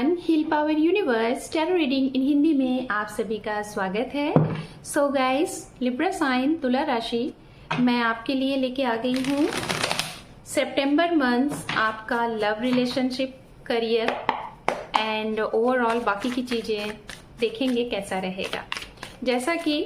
Everyone, heal power universe tarot reading in Hindi में आप सभी का स्वागत है। सो गाइस, लिब्रा साइन तुला राशि मैं आपके लिए लेके आ गई हूँ। सितंबर मंथ्स आपका love relationship, career and overall बाकी की चीज़ें देखेंगे कैसा रहेगा। जैसा कि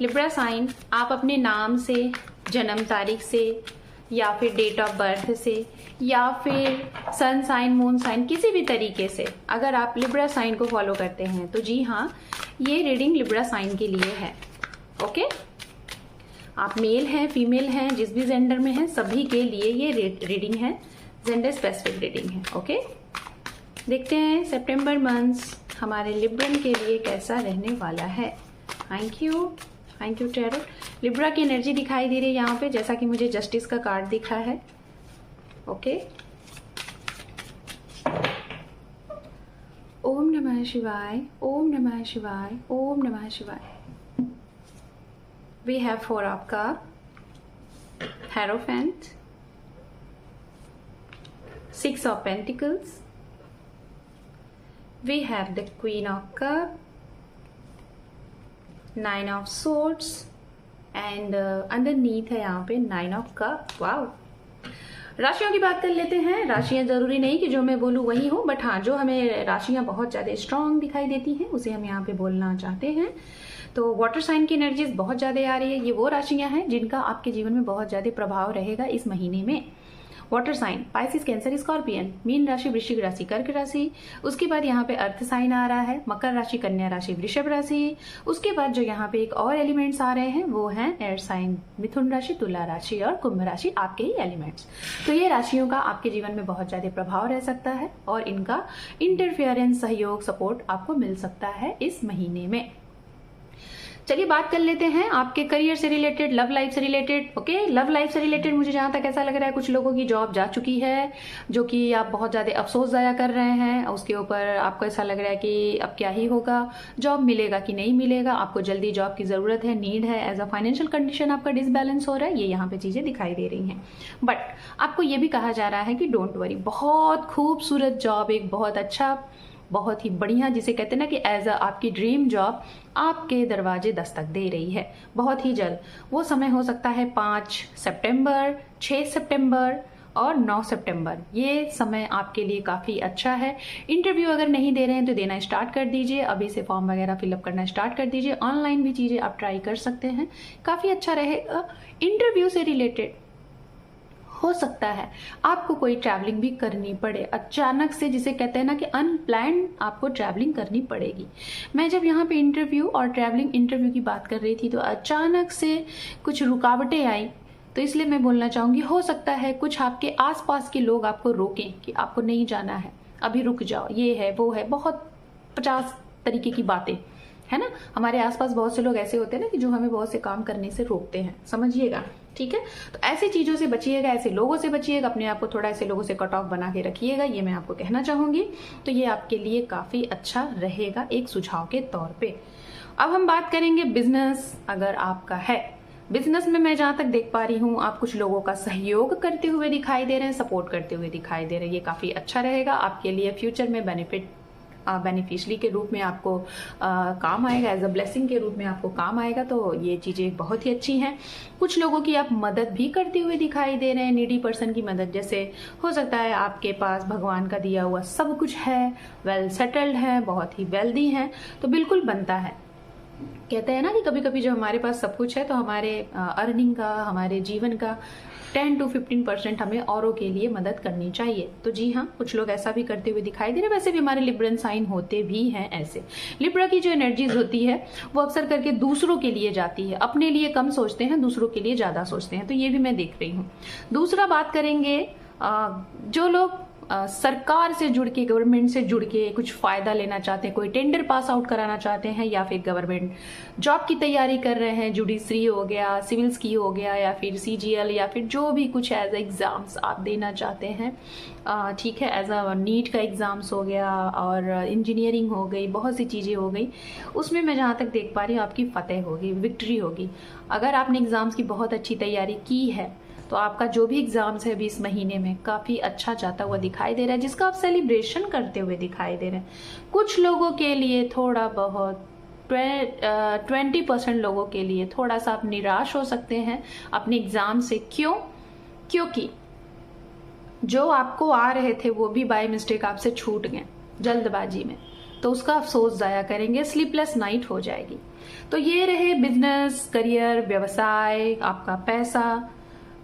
लिब्रा साइन आप अपने नाम से, जन्म तारीख से या फिर डेट ऑफ बर्थ से या फिर सन साइन, मून साइन, किसी भी तरीके से अगर आप लिब्रा साइन को फॉलो करते हैं तो जी हाँ, ये रीडिंग लिब्रा साइन के लिए है। ओके, आप मेल हैं, फीमेल हैं, जिस भी जेंडर में हैं, सभी के लिए ये रीडिंग है, जेंडर स्पेसिफिक रीडिंग है। ओके, देखते हैं सितंबर मंथ्स हमारे लिब्रन के लिए कैसा रहने वाला है। Thank you tarot. लिब्रा की एनर्जी दिखाई दे रही है यहाँ पे, जैसा कि मुझे जस्टिस का कार्ड दिखा है। ओके, ओम नमः शिवाय, ओम नमः शिवाय, ओम नमः शिवाय। वी हैव 4 आपका hierophant, 6 of pentacles, we have the queen of cup, 9 of swords and underneath है यहाँ पे 9 ऑफ कप। वाओ, राशियों की बात कर लेते हैं। राशियां जरूरी नहीं कि जो मैं बोलूँ वही हो, बट हाँ, जो हमें राशियां बहुत ज़्यादा स्ट्रांग दिखाई देती हैं उसे हम यहाँ पे बोलना चाहते हैं। तो वाटर साइन की एनर्जीज बहुत ज़्यादा आ रही है। ये वो राशियां हैं जिनका आपके जीवन में बहुत ज़्यादा प्रभाव रहेगा इस महीने में। Water sign Pisces, Cancer, scorpion, मीन राशि, वृश्चिक राशि, कर्क राशि। उसके बाद यहाँ पे अर्थ साइन आ रहा है, मकर राशि, कन्या राशि, वृषभ राशि। उसके बाद जो यहाँ पे एक और एलिमेंट्स आ रहे हैं वो हैं एयर साइन, मिथुन राशि, तुला राशि और कुंभ राशि, आपके ही एलिमेंट्स। तो ये राशियों का आपके जीवन में बहुत ज्यादा प्रभाव रह सकता है और इनका इंटरफेरेंस, सहयोग, सपोर्ट आपको मिल सकता है इस महीने में। चलिए बात कर लेते हैं आपके करियर से रिलेटेड, लव लाइफ से रिलेटेड। ओके, लव लाइफ से रिलेटेड मुझे जहां तक ऐसा लग रहा है कुछ लोगों की जॉब जा चुकी है, जो कि आप बहुत ज्यादा अफसोस जाया कर रहे हैं। उसके ऊपर आपको ऐसा लग रहा है कि अब क्या ही होगा, जॉब मिलेगा कि नहीं मिलेगा, आपको जल्दी जॉब की जरूरत है, नीड है। एज अ फाइनेंशियल कंडीशन आपका डिसबैलेंस हो रहा है, ये यहाँ पे चीजें दिखाई दे रही हैं। बट आपको ये भी कहा जा रहा है कि डोंट वरी, बहुत खूबसूरत जॉब, एक बहुत अच्छा, बहुत ही बढ़िया, जिसे कहते हैं ना कि एज अ आपकी ड्रीम जॉब आपके दरवाजे दस्तक दे रही है बहुत ही जल्द। वो समय हो सकता है 5 सितंबर, 6 सितंबर और 9 सितंबर। ये समय आपके लिए काफ़ी अच्छा है। इंटरव्यू अगर नहीं दे रहे हैं तो देना स्टार्ट कर दीजिए, अभी से फॉर्म वगैरह फिलअप करना स्टार्ट कर दीजिए। ऑनलाइन भी चीज़ें आप ट्राई कर सकते हैं, काफ़ी अच्छा रहेगा। इंटरव्यू से रिलेटेड हो सकता है आपको कोई ट्रैवलिंग भी करनी पड़े अचानक से, जिसे कहते हैं ना कि अनप्लान्ड आपको ट्रैवलिंग करनी पड़ेगी। मैं जब यहाँ पे इंटरव्यू और ट्रैवलिंग इंटरव्यू की बात कर रही थी तो अचानक से कुछ रुकावटें आई, तो इसलिए मैं बोलना चाहूंगी हो सकता है कुछ आपके आसपास के लोग आपको रोकें कि आपको नहीं जाना है, अभी रुक जाओ, ये है वो है, बहुत 50 तरीके की बातें है ना। हमारे आसपास बहुत से लोग ऐसे होते हैं ना कि जो हमें बहुत से काम करने से रोकते हैं, समझिएगा, ठीक है। तो ऐसी चीजों से बचिएगा, ऐसे लोगों से बचिएगा, अपने आप को थोड़ा ऐसे लोगों से कट ऑफ बना के रखिएगा, ये मैं आपको कहना चाहूंगी। तो ये आपके लिए काफी अच्छा रहेगा एक सुझाव के तौर पे। अब हम बात करेंगे बिजनेस, अगर आपका है बिजनेस में, मैं जहां तक देख पा रही हूँ आप कुछ लोगों का सहयोग करते हुए दिखाई दे रहे हैं, सपोर्ट करते हुए दिखाई दे रहे हैं। ये काफी अच्छा रहेगा आपके लिए, फ्यूचर में बेनिफिशियरी के रूप में आपको काम आएगा, एज अ ब्लेसिंग के रूप में आपको काम आएगा। तो ये चीजें बहुत ही अच्छी हैं। कुछ लोगों की आप मदद भी करते हुए दिखाई दे रहे हैं, नीडी पर्सन की मदद, जैसे हो सकता है आपके पास भगवान का दिया हुआ सब कुछ है, वेल सेटल्ड है, बहुत ही वेल्दी है, तो बिल्कुल बनता है। कहते हैं ना कि कभी कभी जो हमारे पास सब कुछ है तो हमारे अर्निंग का, हमारे जीवन का 10 to 15% हमें औरों के लिए मदद करनी चाहिए। तो जी हाँ, कुछ लोग ऐसा भी करते हुए दिखाई दे रहे हैं। वैसे भी हमारे लिब्रन साइन होते भी हैं ऐसे। लिब्रा की जो एनर्जीज होती है वो अक्सर करके दूसरों के लिए जाती है, अपने लिए कम सोचते हैं, दूसरों के लिए ज्यादा सोचते हैं। तो ये भी मैं देख रही हूँ। दूसरा बात करेंगे, जो लोग सरकार से जुड़ के, गवर्नमेंट से जुड़ के कुछ फायदा लेना चाहते हैं, कोई टेंडर पास आउट कराना चाहते हैं या फिर गवर्नमेंट जॉब की तैयारी कर रहे हैं, जुडिशरी हो गया, सिविल्स की हो गया या फिर CGL या फिर जो भी कुछ एज एग्जाम्स आप देना चाहते हैं, ठीक है, एज अ नीट का एग्जाम्स हो गया और इंजीनियरिंग हो गई, बहुत सी चीज़ें हो गई, उसमें मैं जहाँ तक देख पा रही हूँ आपकी फतेह होगी, विक्ट्री होगी। अगर आपने एग्जाम्स की बहुत अच्छी तैयारी की है तो आपका जो भी एग्जाम्स है अभी इस महीने में काफ़ी अच्छा जाता हुआ दिखाई दे रहा है, जिसका आप सेलिब्रेशन करते हुए दिखाई दे रहे हैं। कुछ लोगों के लिए थोड़ा बहुत 20% लोगों के लिए थोड़ा सा आप निराश हो सकते हैं अपने एग्जाम से। क्यों? क्योंकि जो आपको आ रहे थे वो भी बाय मिस्टेक आपसे छूट गए जल्दबाजी में, तो उसका अफसोस ज़ाया करेंगे, स्लीपलेस नाइट हो जाएगी। तो ये रहे बिजनेस, करियर, व्यवसाय, आपका पैसा।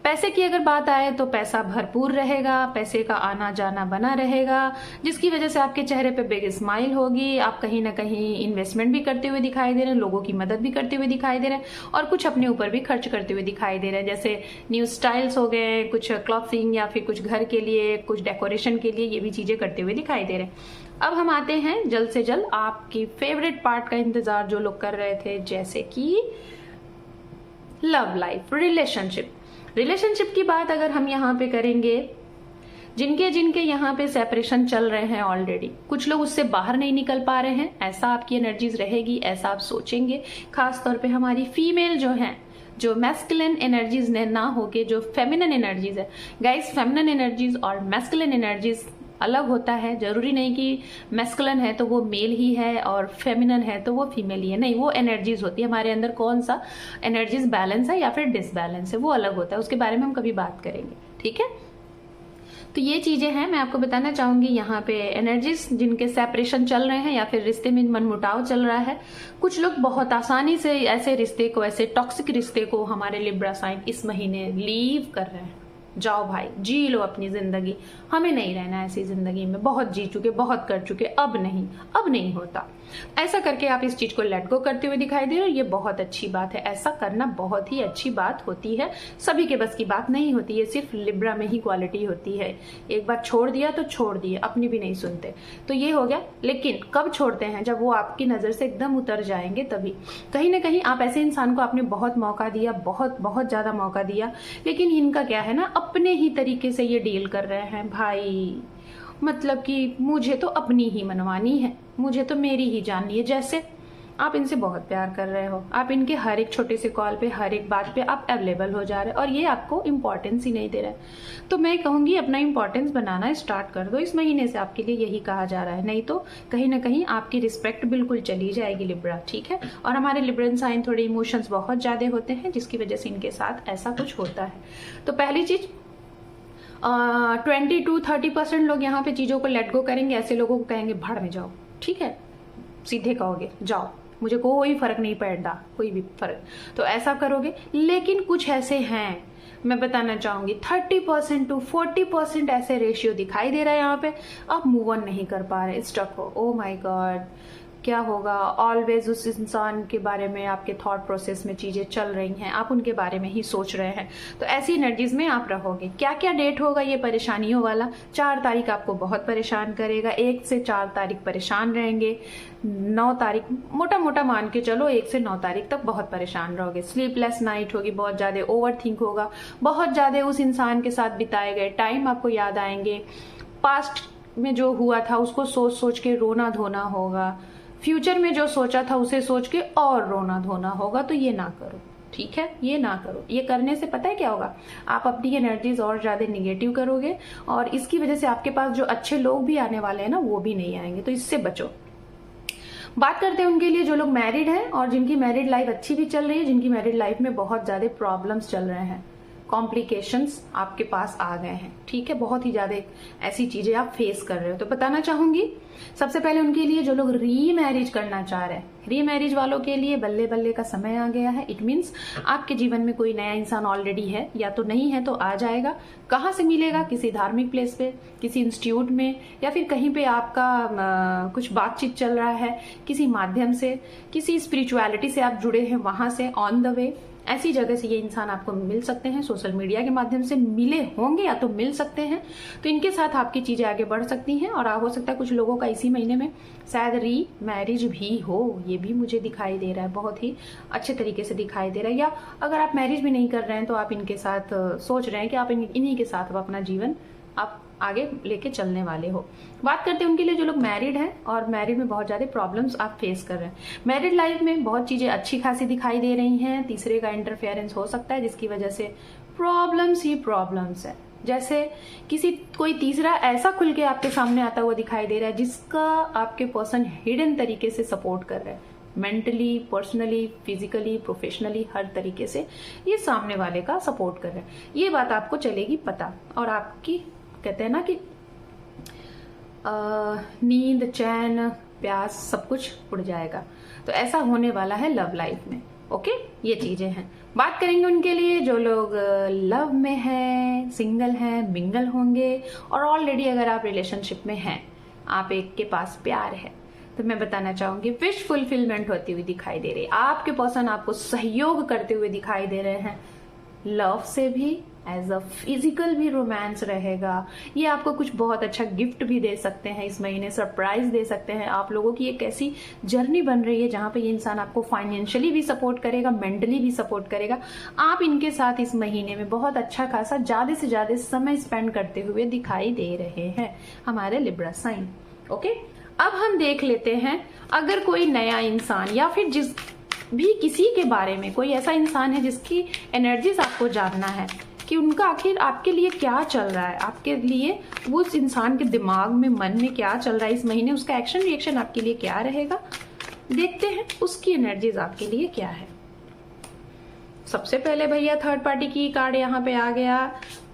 पैसे की अगर बात आए तो पैसा भरपूर रहेगा, पैसे का आना जाना बना रहेगा, जिसकी वजह से आपके चेहरे पे बिग स्माइल होगी। आप कहीं ना कहीं इन्वेस्टमेंट भी करते हुए दिखाई दे रहे हैं, लोगों की मदद भी करते हुए दिखाई दे रहे हैं और कुछ अपने ऊपर भी खर्च करते हुए दिखाई दे रहे हैं, जैसे न्यू स्टाइल्स हो गए, कुछ क्लॉथिंग या फिर कुछ घर के लिए, कुछ डेकोरेशन के लिए, ये भी चीजें करते हुए दिखाई दे रहे हैं। अब हम आते हैं जल्द से जल्द आपकी फेवरेट पार्ट का इंतजार जो लोग कर रहे थे, जैसे कि लव लाइफ, रिलेशनशिप की बात अगर हम यहाँ पे करेंगे, जिनके यहाँ पे सेपरेशन चल रहे हैं ऑलरेडी, कुछ लोग उससे बाहर नहीं निकल पा रहे हैं, ऐसा आपकी एनर्जीज रहेगी, ऐसा आप सोचेंगे। खास तौर पे हमारी फीमेल जो हैं, जो मैस्कुलिन एनर्जीज ने ना होके जो फेमिनिन एनर्जीज है, गाइस फेमिनिन एनर्जीज और मैस्कुलिन एनर्जीज अलग होता है। जरूरी नहीं कि मैस्कुलिन है तो वो मेल ही है और फेमिनिन है तो वो फीमेल ही है, नहीं, वो एनर्जीज होती है। हमारे अंदर कौन सा एनर्जीज बैलेंस है या फिर डिसबैलेंस है, वो अलग होता है, उसके बारे में हम कभी बात करेंगे, ठीक है। तो ये चीजें हैं, मैं आपको बताना चाहूंगी यहाँ पे एनर्जीज जिनके सेपरेशन चल रहे हैं या फिर रिश्ते में मनमुटाव चल रहा है। कुछ लोग बहुत आसानी से ऐसे रिश्ते को, ऐसे टॉक्सिक रिश्ते को हमारे लिब्रा साइन इस महीने लीव कर रहे हैं। जाओ भाई, जी लो अपनी जिंदगी, हमें नहीं रहना ऐसी जिंदगी में, बहुत जी चुके, बहुत कर चुके, अब नहीं होता। ऐसा करके आप इस चीज को लेट गो करते हुए दिखाई दे रहे हो, ये बहुत अच्छी बात है। ऐसा करना बहुत ही अच्छी बात होती है, सभी के बस की बात नहीं होती है, सिर्फ लिब्रा में ही क्वालिटी होती है। एक बार छोड़ दिया तो छोड़ दिए, अपनी भी नहीं सुनते, तो ये हो गया। लेकिन कब छोड़ते हैं? जब वो आपकी नजर से एकदम उतर जाएंगे, तभी। कहीं ना कहीं आप ऐसे इंसान को आपने बहुत मौका दिया, बहुत ज्यादा मौका दिया, लेकिन इनका क्या है ना, अपने ही तरीके से ये डील कर रहे हैं भाई। मतलब कि मुझे तो अपनी ही मनवानी है, मुझे तो मेरी ही जाननी है। जैसे आप इनसे बहुत प्यार कर रहे हो, आप इनके हर एक छोटे से कॉल पे, हर एक बात पे आप अवेलेबल हो जा रहे हो और ये आपको इम्पोर्टेंस ही नहीं दे रहा है। तो मैं कहूंगी अपना इम्पोर्टेंस बनाना स्टार्ट कर दो इस महीने से, आपके लिए यही कहा जा रहा है। नहीं तो कहीं ना कहीं आपकी रिस्पेक्ट बिल्कुल चली जाएगी लिब्रा, ठीक है। और हमारे लिब्रन साइन थोड़े इमोशंस बहुत ज्यादा होते हैं, जिसकी वजह से इनके साथ ऐसा कुछ होता है। तो पहली चीज 20 to 30% लोग यहाँ पे चीजों को लेट गो करेंगे। ऐसे लोगों को कहेंगे भाड़ में जाओ, ठीक है, सीधे कहोगे जाओ, मुझे कोई फर्क नहीं पड़ता, कोई भी फर्क, तो ऐसा करोगे। लेकिन कुछ ऐसे हैं, मैं बताना चाहूंगी 30% to 40% ऐसे रेशियो दिखाई दे रहा है यहाँ पे। आप मूव ऑन नहीं कर पा रहे, स्टक हो। ओ माय गॉड, क्या होगा? ऑलवेज उस इंसान के बारे में आपके थॉट प्रोसेस में चीजें चल रही हैं, आप उनके बारे में ही सोच रहे हैं, तो ऐसी एनर्जीज में आप रहोगे। क्या क्या डेट होगा ये परेशानियों वाला? 4 तारीख आपको बहुत परेशान करेगा, 1 से 4 तारीख परेशान रहेंगे, 9 तारीख मोटा मोटा मान के चलो, 1 से 9 तारीख तक बहुत परेशान रहोगे। स्लीपलेस नाइट होगी, बहुत ज्यादा ओवर थिंक होगा, बहुत ज्यादा उस इंसान के साथ बिताए गए टाइम आपको याद आएंगे, पास्ट में जो हुआ था उसको सोच सोच के रोना धोना होगा, फ्यूचर में जो सोचा था उसे सोच के और रोना धोना होगा। तो ये ना करो, ठीक है, ये ना करो। ये करने से पता है क्या होगा? आप अपनी एनर्जीज और ज्यादा निगेटिव करोगे और इसकी वजह से आपके पास जो अच्छे लोग भी आने वाले हैं ना, वो भी नहीं आएंगे, तो इससे बचो। बात करते हैं उनके लिए जो लोग मैरिड हैं और जिनकी मैरिड लाइफ अच्छी भी चल रही है, जिनकी मैरिड लाइफ में बहुत ज्यादा प्रॉब्लम्स चल रहे हैं, कॉम्प्लिकेशंस आपके पास आ गए हैं, ठीक है, बहुत ही ज्यादा ऐसी चीजें आप फेस कर रहे हो। तो बताना चाहूंगी सबसे पहले उनके लिए जो लोग री मैरिज करना चाह रहे हैं, री मैरिज वालों के लिए बल्ले बल्ले का समय आ गया है। इट मीन्स आपके जीवन में कोई नया इंसान ऑलरेडी है, या तो नहीं है तो आ जाएगा। कहाँ से मिलेगा? किसी धार्मिक प्लेस पे, किसी इंस्टीट्यूट में, या फिर कहीं पे आपका कुछ बातचीत चल रहा है, किसी माध्यम से, किसी स्पिरिचुअलिटी से आप जुड़े हैं, वहां से ऑन द वे ऐसी जगह से ये इंसान आपको मिल सकते हैं। सोशल मीडिया के माध्यम से मिले होंगे या तो मिल सकते हैं, तो इनके साथ आपकी चीजें आगे बढ़ सकती हैं। और हो सकता है कुछ लोगों का इसी महीने में शायद री मैरिज भी हो, ये भी मुझे दिखाई दे रहा है, बहुत ही अच्छे तरीके से दिखाई दे रहा है। या अगर आप मैरिज भी नहीं कर रहे हैं तो आप इनके साथ सोच रहे हैं कि आप इन्हीं के साथ अपना जीवन आप आगे लेके चलने वाले हो। बात करते हैं उनके लिए जो लोग मैरिड हैं और मैरिड में बहुत ज्यादा प्रॉब्लम्स आप फेस कर रहे हैं। मैरिड लाइफ में बहुत चीजें अच्छी खासी दिखाई दे रही हैं, तीसरे का इंटरफेरेंस हो सकता है जिसकी वजह से प्रॉब्लम्स ही प्रॉब्लम्स है। जैसे कोई तीसरा ऐसा खुल के आपके सामने आता हुआ दिखाई दे रहा है जिसका आपके पर्सन हिडन तरीके से सपोर्ट कर रहे हैं, मेंटली, पर्सनली, फिजिकली, प्रोफेशनली, हर तरीके से ये सामने वाले का सपोर्ट कर रहे हैं। ये बात आपको चलेगी पता, और आपकी कहते हैं ना कि नींद, चैन, प्यास सब कुछ उड़ जाएगा। तो ऐसा होने वाला है लव लाइफ में। ओके, ये चीजें हैं। बात करेंगे उनके लिए जो लोग लव में हैं, सिंगल हैं, मिंगल होंगे, और ऑलरेडी अगर आप रिलेशनशिप में हैं, आप एक के पास प्यार है, तो मैं बताना चाहूंगी विश फुलफिलमेंट होती हुई दिखाई दे रही है। आपके पर्सन आपको सहयोग करते हुए दिखाई दे रहे हैं, लव से भी, एज अ फिजिकल भी रोमांस रहेगा। ये आपको कुछ बहुत अच्छा गिफ्ट भी दे सकते हैं इस महीने, सरप्राइज दे सकते हैं। आप लोगों की एक ऐसी जर्नी बन रही है जहां पे ये इंसान आपको फाइनेंशियली भी सपोर्ट करेगा, मेंटली भी सपोर्ट करेगा। आप इनके साथ इस महीने में बहुत अच्छा खासा ज्यादा से ज्यादा समय स्पेंड करते हुए दिखाई दे रहे हैं हमारे लिब्रा साइन। ओके, अब हम देख लेते हैं अगर कोई नया इंसान या फिर जिस भी किसी के बारे में कोई ऐसा इंसान है जिसकी एनर्जीज आपको जानना है कि उनका आखिर आपके लिए क्या चल रहा है, आपके लिए उस इंसान के दिमाग में, मन में क्या चल रहा है इस महीने, उसका एक्शन रिएक्शन आपके लिए क्या रहेगा, देखते हैं उसकी एनर्जीज आपके लिए क्या है। सबसे पहले भैया थर्ड पार्टी की कार्ड यहाँ पे आ गया,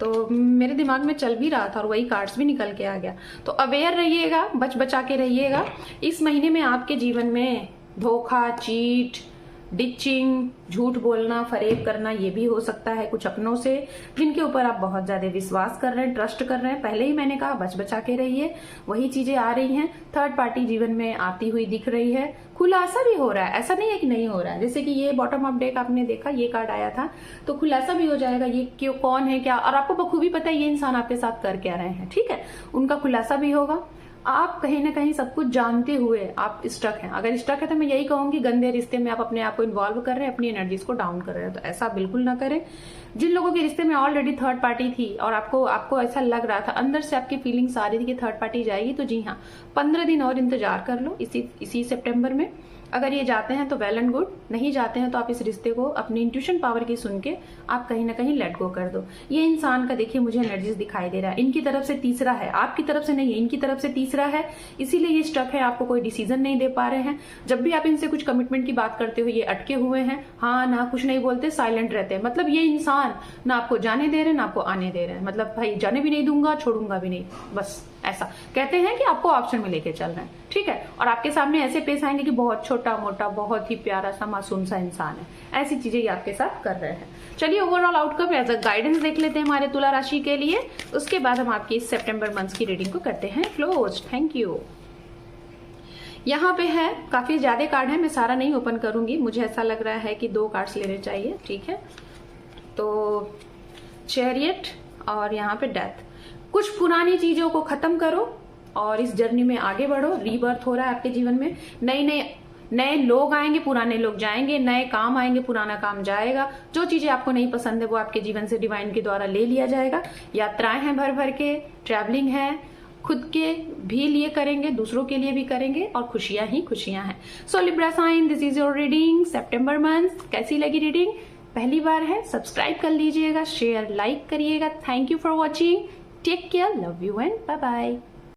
तो मेरे दिमाग में चल भी रहा था और वही कार्ड्स भी निकल के आ गया। तो अवेयर रहिएगा, बच बचा के रहिएगा। इस महीने में आपके जीवन में धोखा, चीट, डिचिंग, झूठ बोलना, फरेब करना, ये भी हो सकता है कुछ अपनों से जिनके ऊपर आप बहुत ज्यादा विश्वास कर रहे हैं, ट्रस्ट कर रहे हैं। पहले ही मैंने कहा बच बचा के रहिए, वही चीजें आ रही हैं। थर्ड पार्टी जीवन में आती हुई दिख रही है, खुलासा भी हो रहा है, ऐसा नहीं है कि नहीं हो रहा है। जैसे कि ये बॉटम अप डेक आपने देखा, ये कार्ड आया था, तो खुलासा भी हो जाएगा ये क्यों, कौन है, क्या, और आपको बखूबी पता है ये इंसान आपके साथ कर क्या रहे हैं। ठीक है, उनका खुलासा भी होगा। आप कहीं ना कहीं सब कुछ जानते हुए आप स्टक हैं। अगर स्टक है तो मैं यही कहूंगी गंदे रिश्ते में आप अपने आप को इन्वॉल्व कर रहे हैं, अपनी एनर्जीज को डाउन कर रहे हैं, तो ऐसा बिल्कुल ना करें। जिन लोगों के रिश्ते में ऑलरेडी थर्ड पार्टी थी और आपको ऐसा लग रहा था, अंदर से आपकी फीलिंग्स आ रही थी कि थर्ड पार्टी जाएगी, तो जी हाँ, 15 दिन और इंतजार कर लो इसी सितंबर में। अगर ये जाते हैं तो वेल एंड गुड, नहीं जाते हैं तो आप इस रिश्ते को अपनी इंट्यूशन पावर की सुन के आप कहीं ना कहीं लेट गो कर दो। ये इंसान का देखिए मुझे एनर्जीज दिखाई दे रहा है, इनकी तरफ से तीसरा है, आपकी तरफ से नहीं है, इनकी तरफ से तीसरा है, इसीलिए ये स्टक है, आपको कोई डिसीजन नहीं दे पा रहे हैं। जब भी आप इनसे कुछ कमिटमेंट की बात करते हो ये अटके हुए हैं, हाँ ना, कुछ नहीं बोलते, साइलेंट रहते हैं। मतलब ये इंसान ना आपको जाने दे रहे ना आपको आने दे रहे हैं, मतलब भाई जाने भी नहीं दूंगा, छोड़ूंगा भी नहीं, बस ऐसा कहते हैं कि आपको ऑप्शन में लेके चल रहे हैं। ठीक है, और आपके सामने ऐसे पेश आएंगे कि बहुत छोटा मोटा, बहुत ही प्यारा सा, मासूम सा इंसान है, ऐसी चीजें ये आपके साथ कर रहे हैं। चलिए overall outcome as a guidance देख लेते हैं हमारे तुला राशि के लिए, उसके बाद हम आपकी इस सितंबर मंथ की रीडिंग को करते हैं क्लोज। Thank you. यहाँ पे है काफी ज्यादा कार्ड है, मैं सारा नहीं ओपन करूंगी, मुझे ऐसा लग रहा है कि 2 कार्ड्स लेने चाहिए। ठीक है, तो चैरियट और यहाँ पे डेथ। कुछ पुरानी चीजों को खत्म करो और इस जर्नी में आगे बढ़ो। रीबर्थ हो रहा है आपके जीवन में, नए लोग आएंगे, पुराने लोग जाएंगे, नए काम आएंगे, पुराना काम जाएगा। जो चीजें आपको नहीं पसंद है वो आपके जीवन से डिवाइन के द्वारा ले लिया जाएगा। यात्राएं हैं भर भर के, ट्रैवलिंग है, खुद के भी लिए करेंगे, दूसरों के लिए भी करेंगे, और खुशियां ही खुशियां हैं। So Libra sign, this is your reading September month. कैसी लगी रीडिंग? पहली बार है सब्सक्राइब कर लीजिएगा, शेयर लाइक करिएगा। Thank you for watching, take care, love you and bye bye.